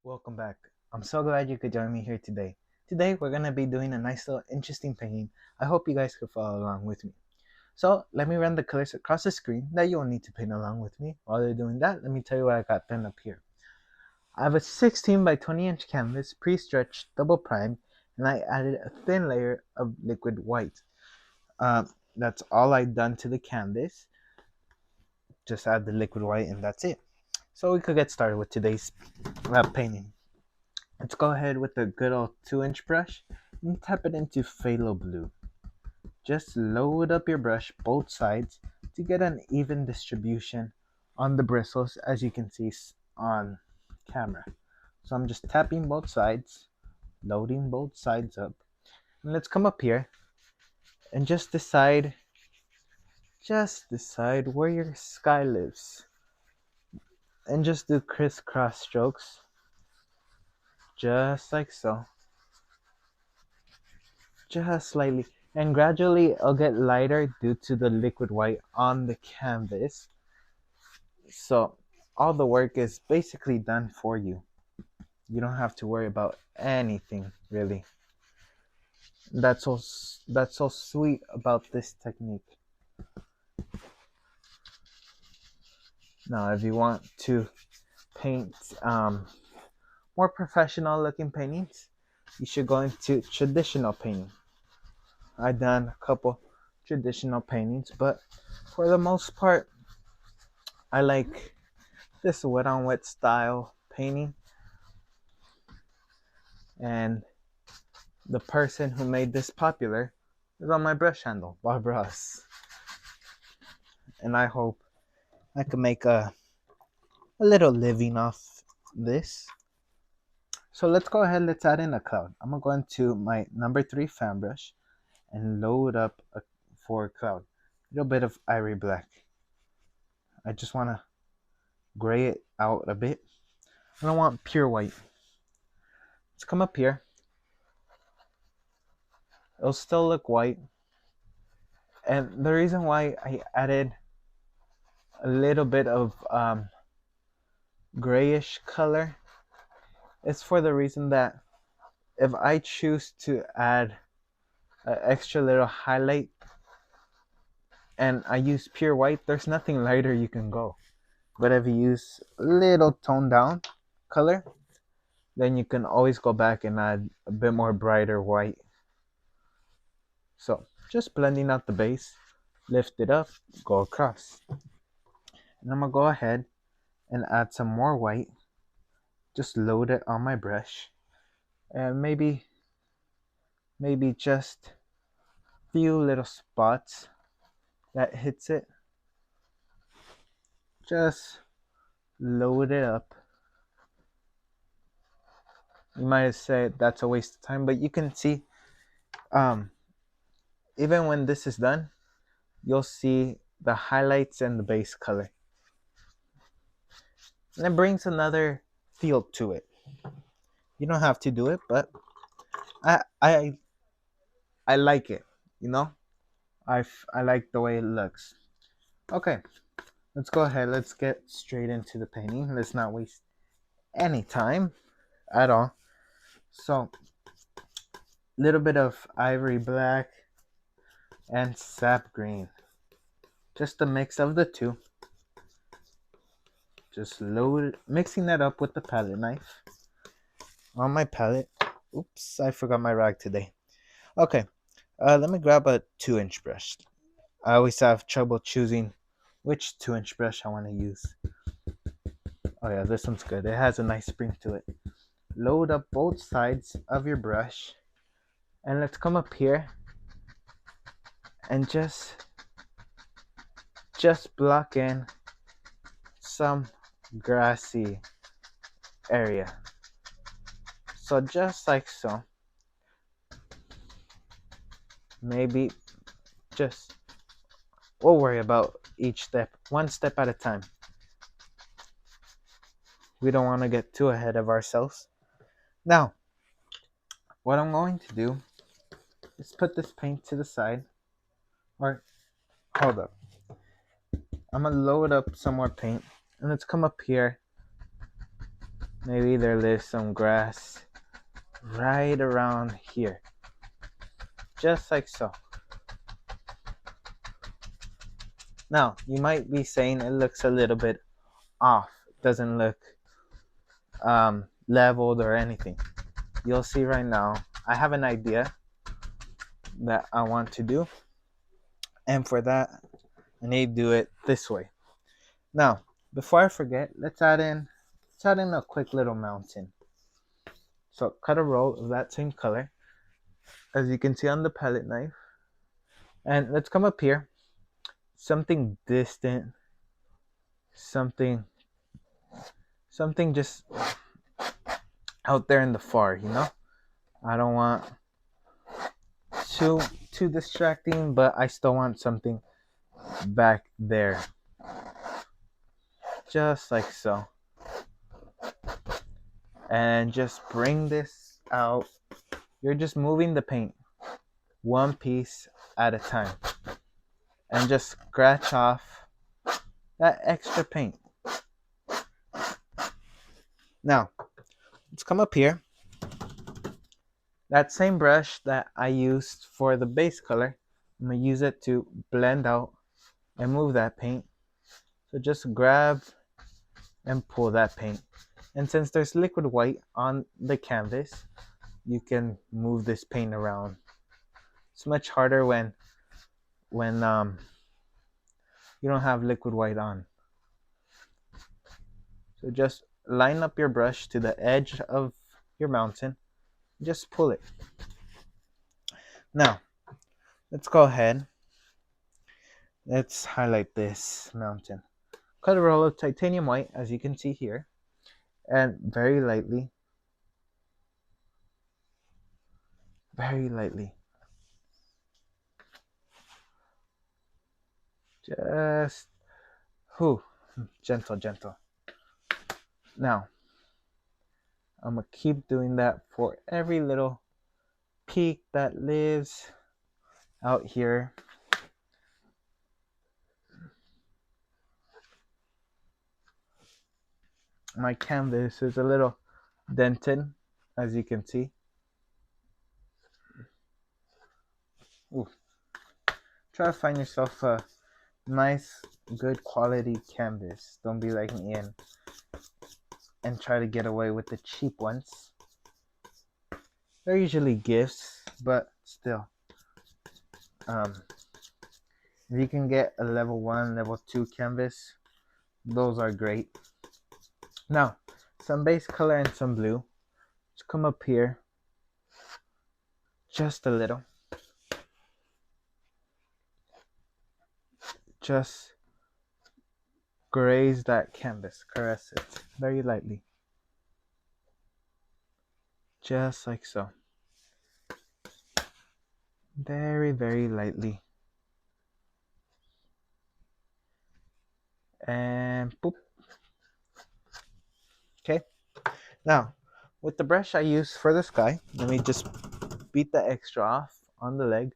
Welcome back. I'm so glad you could join me here today. Today we're gonna be doing a nice little interesting painting. I hope you guys could follow along with me. So let me run the colors across the screen that you'll need to paint along with me. While they're doing that, let me tell you what I got done up here. I have a 16 by 20 inch canvas, pre-stretched, double primed, and I added a thin layer of liquid white. That's all I've done to the canvas. Just add the liquid white and that's it. So we could get started with today's painting. Let's go ahead with the good old 2-inch brush and tap it into phthalo blue. Just load up your brush both sides to get an even distribution on the bristles, as you can see on camera. So I'm just tapping both sides, loading both sides up. And let's come up here and just decide where your sky lives. And just do crisscross strokes, just like so. Just slightly, and gradually it'll get lighter due to the liquid white on the canvas. So all the work is basically done for you. You don't have to worry about anything really. That's so sweet about this technique. Now if you want to paint more professional looking paintings, you should go into traditional painting. I've done a couple traditional paintings, but for the most part I like this wet on wet style painting. And the person who made this popular is on my brush handle, Bob Ross. And I hope I can make a little living off this. So let's go ahead, let's add in a cloud. I'm gonna go into my number 3 fan brush and load up for a cloud. A little bit of ivory black. I just wanna gray it out a bit. I don't want pure white. Let's come up here. It'll still look white. And the reason why I added a little bit of grayish color is for the reason that if I choose to add an extra little highlight and I use pure white, there's nothing lighter you can go. But if you use a little toned down color, then you can always go back and add a bit more brighter white. So just blending out the base, lift it up, go across. And I'm gonna go ahead and add some more white. Just load it on my brush. And maybe just few little spots that hits it. Just load it up. You might have said that's a waste of time, but you can see even when this is done, you'll see the highlights and the base color. And it brings another feel to it. You don't have to do it, but I I I like it, you know? I like the way it looks. Okay, let's go ahead. Let's get straight into the painting. Let's not waste any time at all. So, little bit of ivory black and sap green. Just a mix of the two. Just mixing that up with the palette knife on my palette. Oops, I forgot my rag today. Okay, let me grab a 2-inch brush. I always have trouble choosing which 2-inch brush I want to use. Oh yeah, this one's good. It has a nice spring to it. Load up both sides of your brush, and let's come up here and just block in some grassy area. So just like so. Maybe just we'll worry about each step, one step at a time. We don't want to get too ahead of ourselves. Now, what I'm going to do is put this paint to the side. Or hold up. I'm gonna load up some more paint, and let's come up here Maybe there lives some grass right around here. Just like so. Now, you might be saying it looks a little bit off. It doesn't look leveled or anything. You'll see right now, I have an idea that I want to do. And for that, I need to do it this way. Now, before I forget, let's add in a quick little mountain. So cut a roll of that same color, as you can see on the palette knife. And let's come up here. Something distant. Something just out there in the far, you know? I don't want too distracting, but I still want something back there. Just like so. And just bring this out. You're just moving the paint one piece at a time. And just scratch off that extra paint. Now, let's come up here. That same brush that I used for the base color, I'm going to use it to blend out and move that paint. So just grab and pull that paint. And since there's liquid white on the canvas, you can move this paint around. It's much harder when you don't have liquid white on. So just line up your brush to the edge of your mountain. Just pull it. Now, let's go ahead. Let's highlight this mountain. Cut a roll of titanium white, as you can see here, and very lightly, just gentle. Now, I'm gonna keep doing that for every little peak that lives out here. My canvas is a little dented, as you can see. Ooh. Try to find yourself a nice, good quality canvas. Don't be like me and try to get away with the cheap ones. They're usually gifts, but still. If you can get a level 1, level 2 canvas, those are great. Now, some base color and some blue. Let's come up here just a little. Just graze that canvas, caress it very lightly. Just like so. Very, very lightly. And boop. Okay. Now, with the brush I use for the sky, let me just beat the extra off on the leg.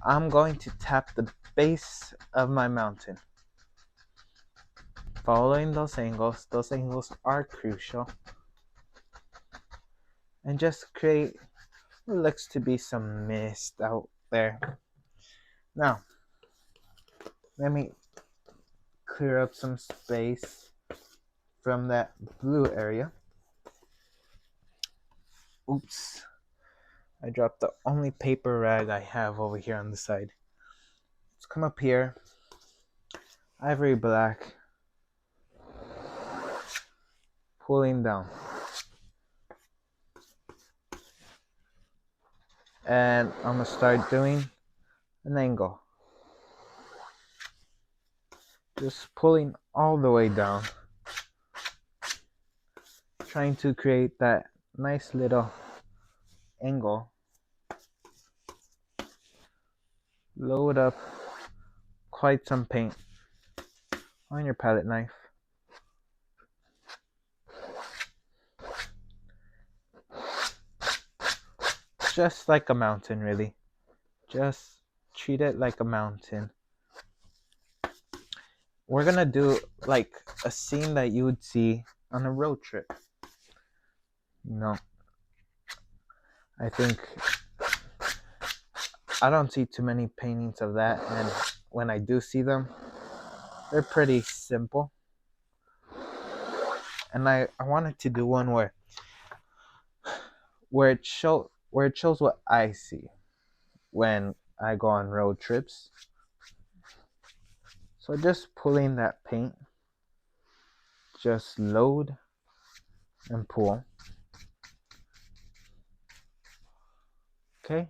I'm going to tap the base of my mountain. Following those angles are crucial. And just create what looks to be some mist out there. Now, let me clear up some space from that blue area. Oops. I dropped the only paper rag I have over here on the side. Let's come up here. Ivory black. Pulling down. And I'm going to start doing an angle. Just pulling all the way down. Trying to create that nice little angle. Load up quite some paint on your palette knife. Just like a mountain, really. Just treat it like a mountain. We're gonna do like a scene that you would see on a road trip. No, I think I don't see too many paintings of that, and when I do see them, they're pretty simple. And I wanted to do one where it shows what I see when I go on road trips. So just pulling that paint, just load and pull. Okay.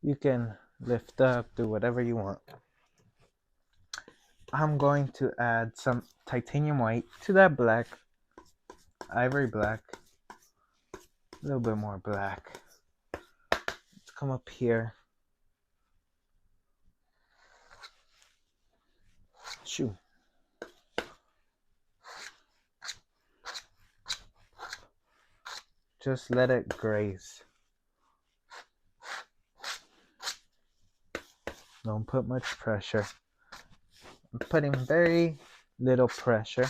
You can lift up, do whatever you want. I'm going to add some titanium white to that black, ivory black, a little bit more black. Let's come up here. Shoo. Just let it graze. Don't put much pressure. I'm putting very little pressure.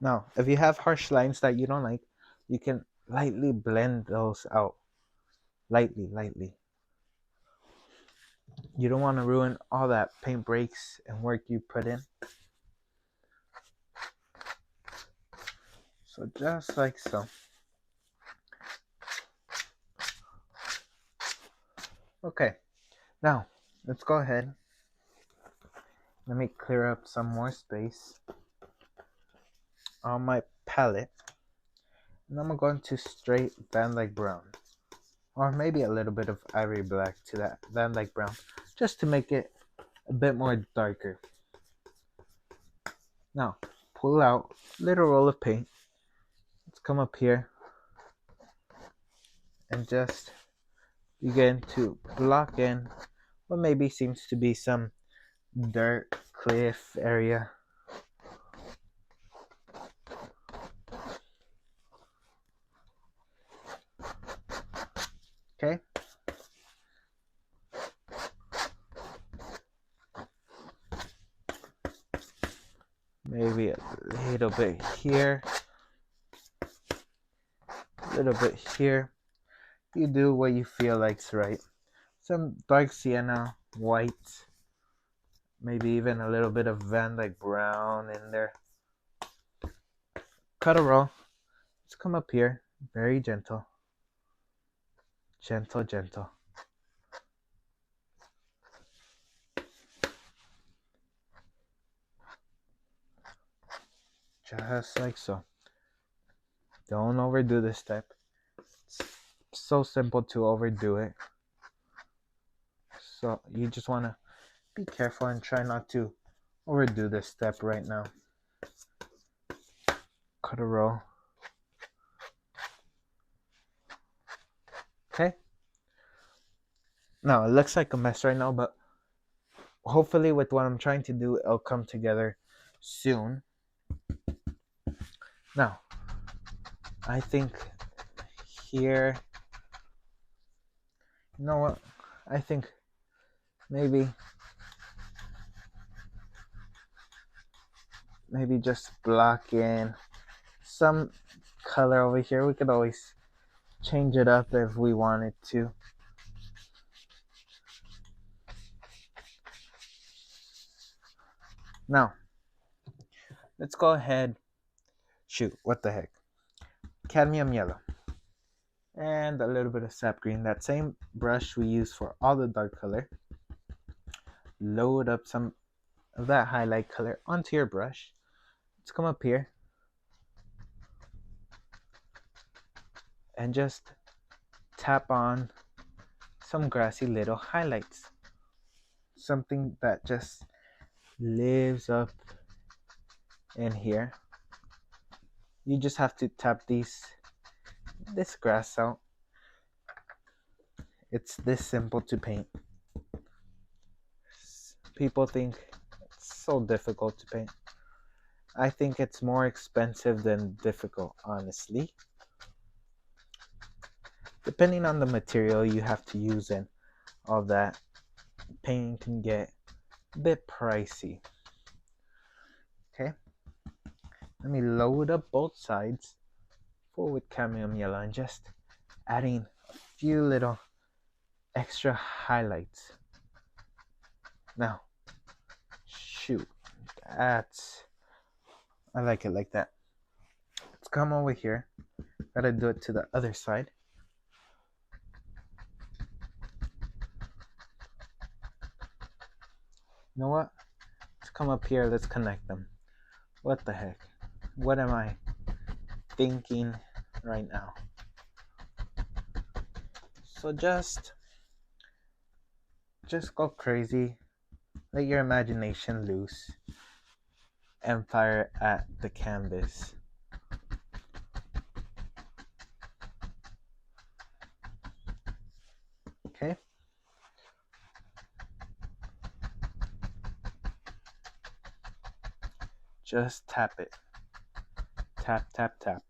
Now, if you have harsh lines that you don't like, you can lightly blend those out. Lightly. You don't want to ruin all that paint breaks and work you put in. So just like so. Okay, now let's go ahead. Let me clear up some more space on my palette. And I'm going to straight Van Dyke brown. Or maybe a little bit of ivory black to that Van Dyke brown. Just to make it a bit more darker. Now, pull out a little roll of paint. Let's come up here and just begin to block in what maybe seems to be some dirt cliff area. Okay. Maybe a little bit here. A little bit here. You do what you feel like's right. Some dark sienna, white, maybe even a little bit of Van Dyke brown in there. Cut a roll. Let's come up here. Very gentle. Gentle. Just like so. Don't overdo this step. It's so simple to overdo it. So you just want to be careful and try not to overdo this step right now. Cut a roll. Okay. Now it looks like a mess right now, but hopefully with what I'm trying to do, it'll come together soon. Now, I think here, you know what? I think maybe just block in some color over here. We could always change it up if we wanted to. Now, let's go ahead. Shoot, what the heck? Cadmium yellow. And a little bit of sap green. That same brush we use for all the dark color. Load up some of that highlight color onto your brush. Let's come up here and just tap on some grassy little highlights. Something that just lives up in here. You just have to tap this grass out. It's this simple to paint. People think it's so difficult to paint. I think it's more expensive than difficult, honestly. depending on the material you have to use and all that, painting can get a bit pricey. Okay, let me load up both sides full with cadmium yellow and just adding a few little extra highlights. Now, shoot, I like it like that. Let's come over here. Gotta do it to the other side. You know what? Let's come up here. Let's connect them. What the heck? What am I thinking right now? So just go crazy. Let your imagination loose and fire at the canvas. Okay? Just tap it. Tap, tap, tap.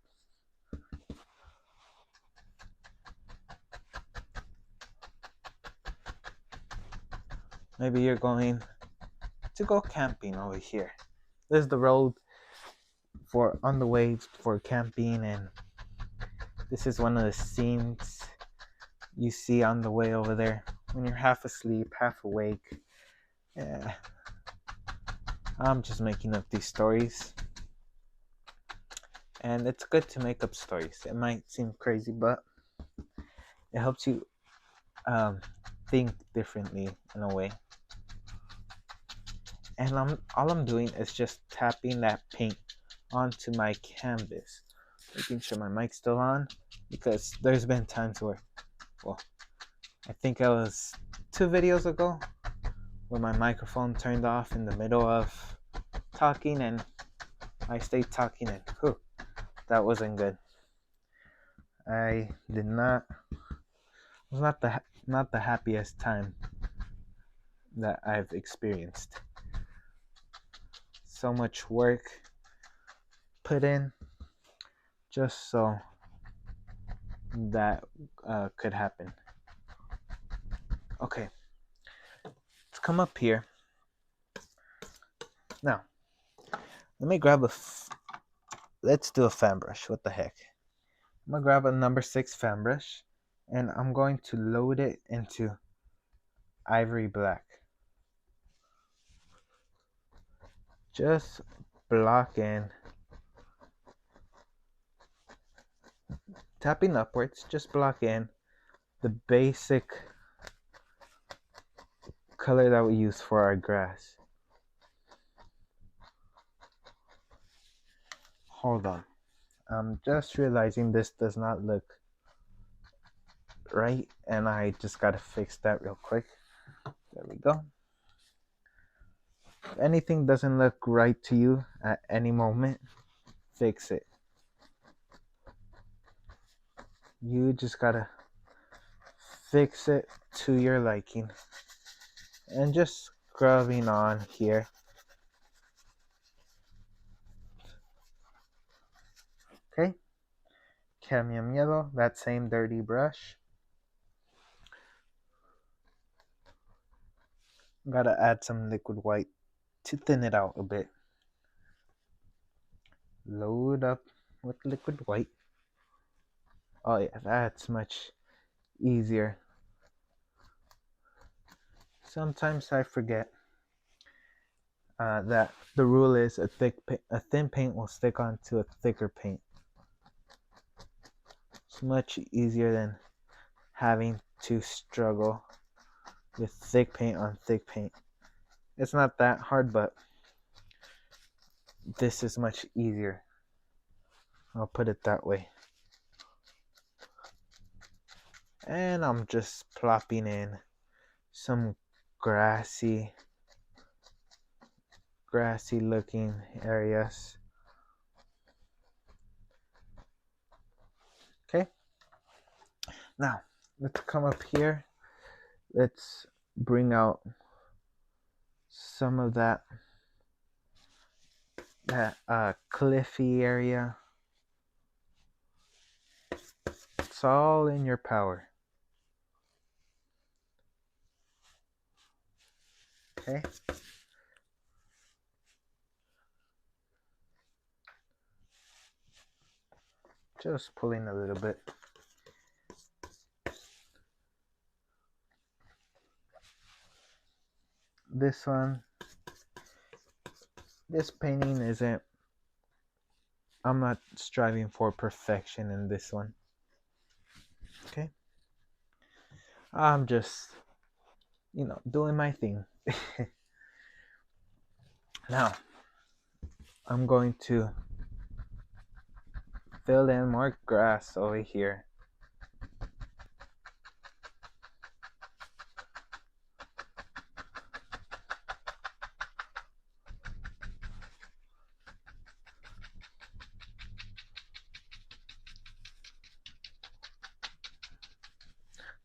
Maybe you're going to go camping over here. This is the road for on the way for camping, and this is one of the scenes you see on the way over there when you're half asleep, half awake. Yeah. I'm just making up these stories. And it's good to make up stories. It might seem crazy, but it helps you think differently in a way. And all I'm doing is just tapping that paint onto my canvas, making sure my mic's still on, because there's been times where, well, I think it was 2 videos ago where my microphone turned off in the middle of talking, and I stayed talking, and that wasn't good. I did not. It was not the happiest time that I've experienced. So much work put in just so that could happen. Okay, let's come up here. Now, let me grab let's do a fan brush. What the heck? I'm gonna grab a number 6 fan brush, and I'm going to load it into ivory black. Just block in, tapping upwards, just block in the basic color that we use for our grass. Hold on. I'm just realizing this does not look right, and I just gotta fix that real quick. There we go. If anything doesn't look right to you at any moment, fix it. You just gotta fix it to your liking. And just scrubbing on here. Okay. Cadmium yellow, that same dirty brush. Gotta add some liquid white to thin it out a bit. Load up with liquid white. Oh yeah, that's much easier. Sometimes I forget that the rule is a thin paint will stick onto a thicker paint. It's much easier than having to struggle with thick paint on thick paint. It's not that hard, but this is much easier. I'll put it that way. And I'm just plopping in some grassy looking areas. Okay, now let's come up here. Let's bring out some of that cliffy area. It's all in your power. Okay? Just pulling a little bit. This one, this painting isn't, I'm not striving for perfection in this one. Okay? I'm just, doing my thing. Now, I'm going to fill in more grass over here.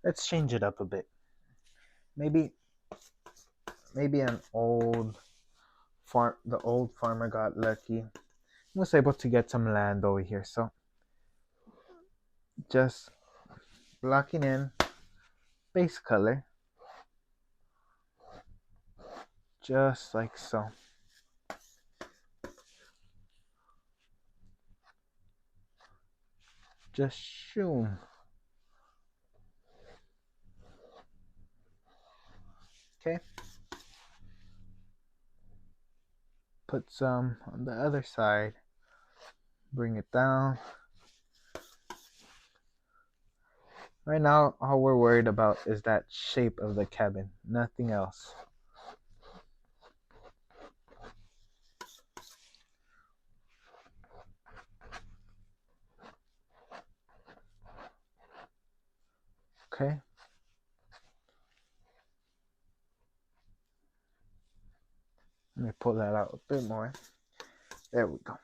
Let's change it up a bit. Maybe an old farm. The old farmer got lucky. Was able to get some land over here, so just blocking in base color, just like so. Just shoom. Okay. Put some on the other side. Bring it down. Right now, all we're worried about is that shape of the cabin, nothing else. Okay. Let me pull that out a bit more. There we go.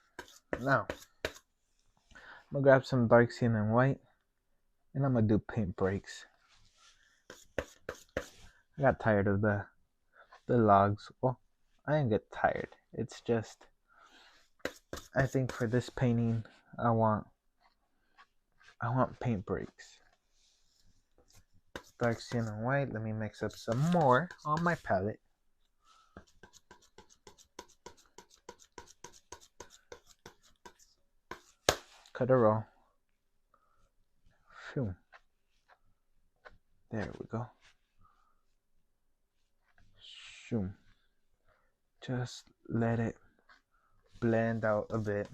Now, I'm gonna grab some dark cyan and white, and I'm gonna do paint breaks. I got tired of the logs. Well, I didn't get tired. It's just, I think for this painting, I want paint breaks. Dark cyan and white. Let me mix up some more on my palette. Cut a row. Phew. There we go. Shoom. Just let it blend out a bit.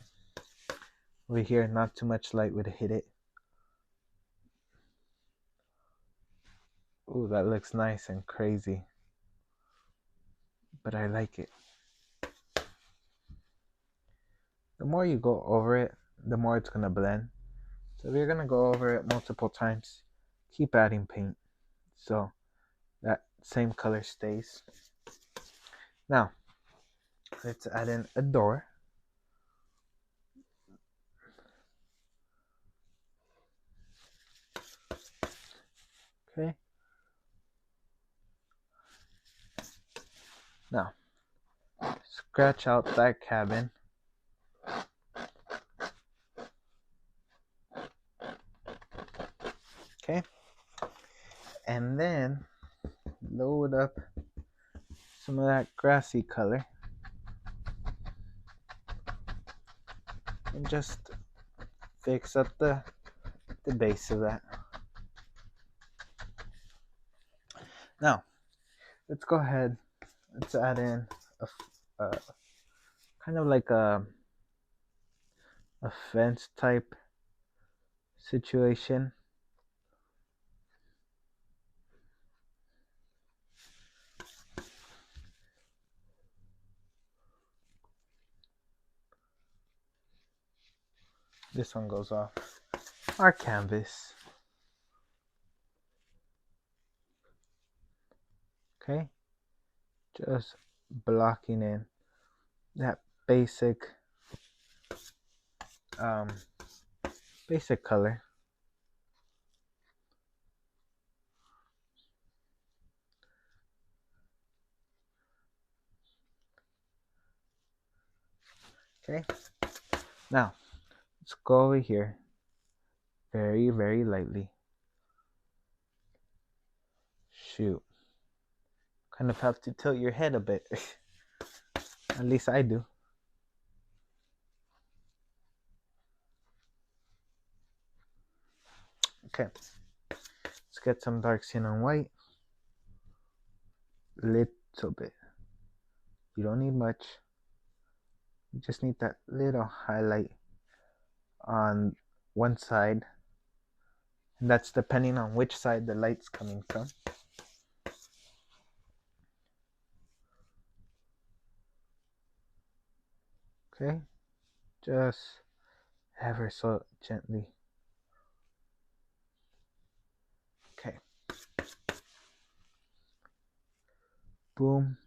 Over here, not too much light would hit it. Ooh, that looks nice and crazy. But I like it. The more you go over it, the more it's gonna blend. So if you're gonna go over it multiple times, keep adding paint so that same color stays. Now, let's add in a door. Okay. Now, scratch out that cabin. Okay. And then load up some of that grassy color. And just fix up the base of that. Now, let's go ahead. Let's add in a kind of like a fence type situation. This one goes off our canvas. Okay, just blocking in that basic color. Okay, now let's go over here. very, very lightly. Shoot. Kind of have to tilt your head a bit. At least I do. Okay. Let's get some dark skin on white. Little bit. You don't need much. You just need that little highlight on one side. And that's depending on which side the light's coming from. Okay. Just ever so gently. Okay. Boom.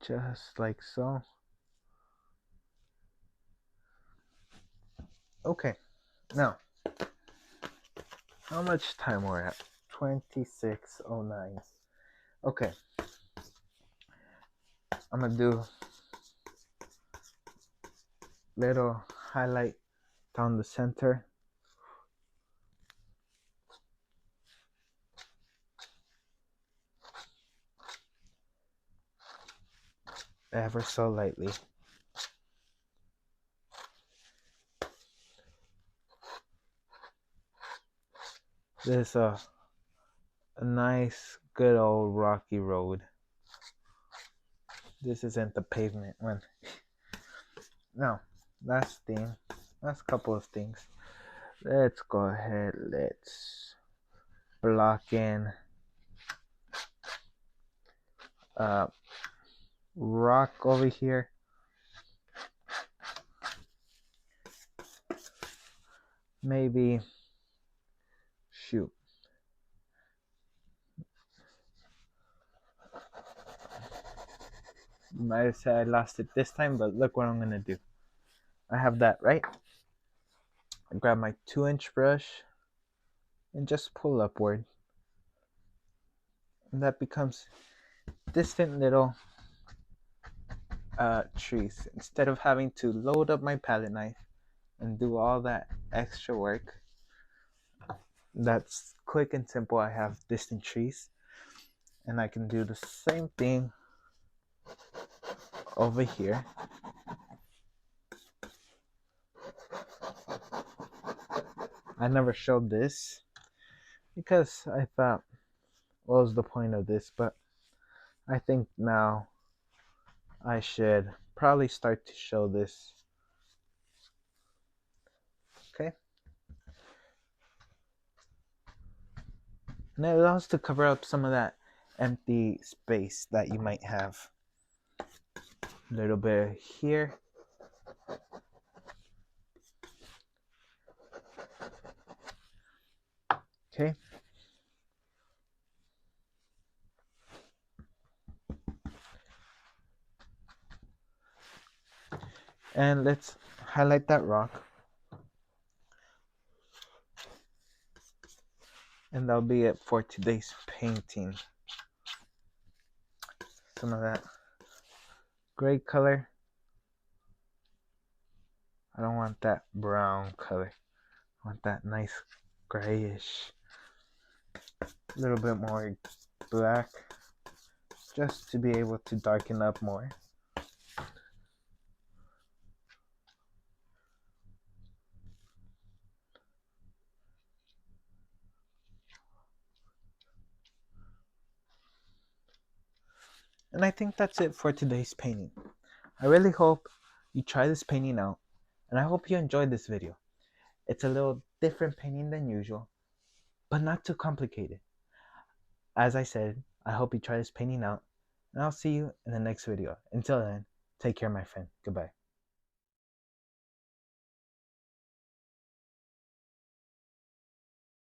Just like so. Okay. Now, how much time we're at? 26:09. Okay. I'm gonna do little highlight down the center. Ever so lightly. This is a nice, good old rocky road. This isn't the pavement one. Now, last couple of things. Let's go ahead, let's block in rock over here. Maybe, shoot. You might have said I lost it this time, but look what I'm gonna do. I have that, right? I grab my 2-inch brush and just pull upward. And that becomes distant little trees. Instead of having to load up my palette knife and do all that extra work, that's quick and simple. I have distant trees, and I can do the same thing over here. I never showed this because I thought, what was the point of this? But I think now I should probably start to show this. Okay. And it allows to cover up some of that empty space that you might have. A little bit here. Okay. And let's highlight that rock. And that'll be it for today's painting. Some of that gray color. I don't want that brown color. I want that nice grayish. A little bit more black. Just to be able to darken up more. And I think that's it for today's painting. I really hope you try this painting out, and I hope you enjoyed this video. It's a little different painting than usual, but not too complicated. As I said, I hope you try this painting out, and I'll see you in the next video. Until then, take care, my friend. Goodbye.